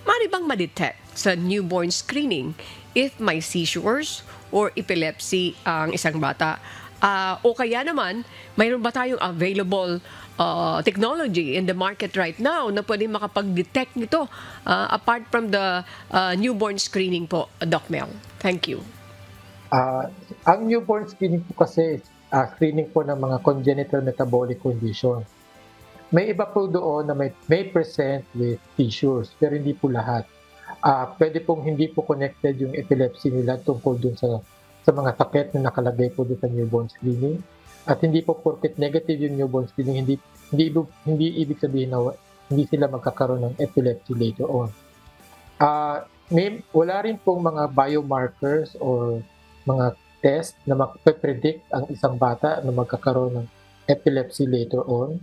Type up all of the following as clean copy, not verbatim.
Maaari bang ma-detect sa newborn screening if may seizures or epilepsy ang isang bata? O kaya naman, mayroon ba tayong available technology in the market right now na pwede makapag-detect nito apart from the newborn screening po, Doc Mel? Thank you. Ang newborn screening po kasi, screening po ng mga congenital metabolic condition. May iba po doon na may present with seizures, pero hindi po lahat. Pwede pong hindi po connected yung epilepsy nila tungkol dun sa mga sakit na nakalagay po doon sa newborn screening. At hindi po porket negative yung newborn screening, hindi ibig sabihin na hindi sila magkakaroon ng epilepsy later on. Wala rin pong mga biomarkers or mga test na mag-predict ang isang bata na magkakaroon ng epilepsy later on.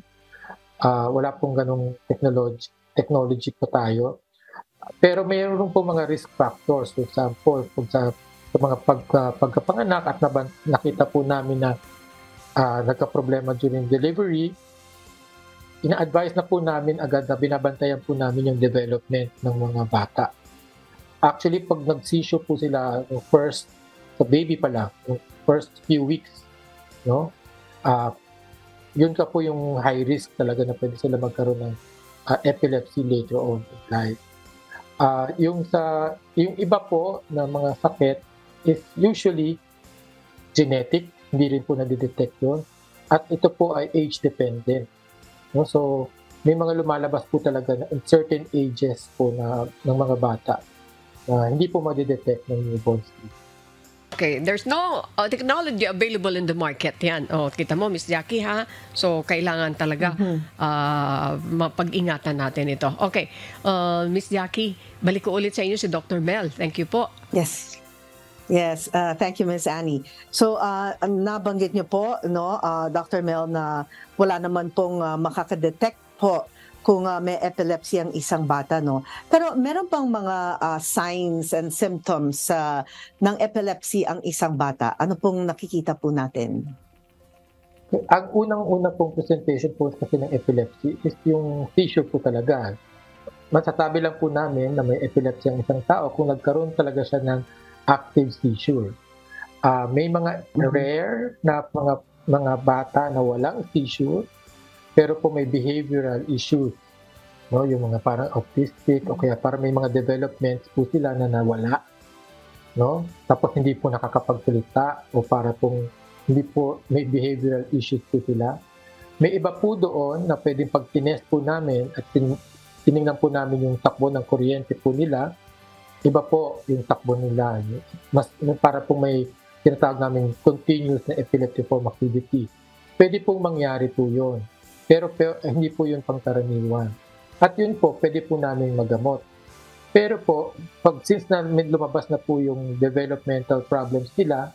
Wala pong ganong technology po tayo. Pero mayroon po mga risk factors. For example, sa mga pagkapanganak at nakita po namin na nagka-problema during delivery, ina-advise na po namin agad na binabantayan po namin yung development ng mga bata. Actually, pag nag-seizure po sila first, sa baby pa lang, first few weeks, no? Yun ka po yung high risk talaga na pwede sila magkaroon ng epilepsy later on in life. Yung iba po na mga sakit is usually genetic, hindi rin po nadidetect yun. At ito po ay age dependent. No? So, may mga lumalabas po talaga na in certain ages po ng mga bata na hindi po madidetect ng newborn stage. Okay, there's no technology available in the market. Yan. Kita mo, Miss Jackie, ha? So, kailangan talaga mapag-ingatan natin ito. Okay, Miss Jackie, balik ko ulit sa inyo si Dr. Mel. Thank you po. Yes. Yes, thank you, Ms. Annie. So, nabanggit niyo po, no, Dr. Mel, na wala naman pong makakadetect po kung may epilepsy ang isang bata, no? Pero meron pang mga signs and symptoms ng epilepsy ang isang bata. Ano pong nakikita po natin? Ang unang-una pong presentation po kasi ng epilepsy is yung seizure po talaga. Masasabi lang po namin na may epilepsy ang isang tao kung nagkaroon talaga siya ng active seizure. May mga rare na mga bata na walang seizure, pero po may behavioral issues, no? Yung mga parang autistic o kaya parang may mga developments po sila na nawala, no? Tapos hindi po nakakapagsalita o para pong hindi po may behavioral issues po sila. May iba po doon na pwedeng pag tinest po namin at tinignan po namin yung takbo ng kuryente po nila, iba po yung takbo nila. Mas para pong may tinatawag namin continuous na epileptiform activity. Pwede pong mangyari po yun. Pero hindi po yun pangkaraniwan. At yun po, pwede po namin magamot. Pero po, since na lumabas na po yung developmental problems nila,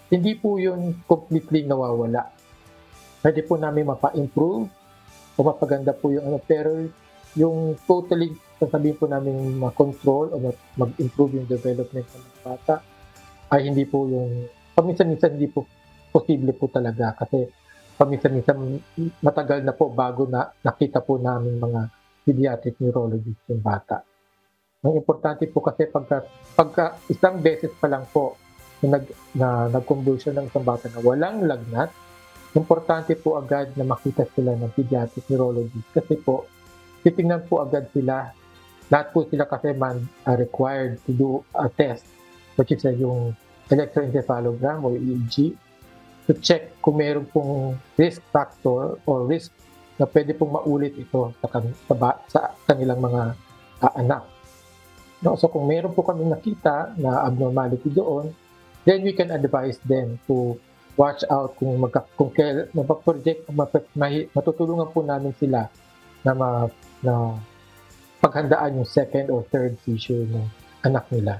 hindi po yun completely nawawala. Pwede po namin mapa-improve o mapaganda po yung pero yung totally, sasabihin po namin ma-control o mag-improve yung development ng mga bata, ay hindi po yung, paminsan-minsan hindi po posible po talaga kasi paminsan-minsan matagal na po bago na nakita po namin mga pediatric neurologist yung bata. Ang importante po kasi pagka isang beses pa lang po na nag-convulsion ng isang bata na walang lagnat, importante po agad na makita sila ng pediatric neurologist kasi po titingnan po agad sila. Lahat po sila kasi required to do a test, which is yung electroencephalogram o EEG, to check kung meron pong risk factor or risk na pwede pong maulit ito sa kanilang mga anak. No? So kung meron po kami nakita na abnormality doon, then we can advise them to watch out kung mapaproject, matutulungan po namin sila na paghandaan yung second or third seizure ng anak nila.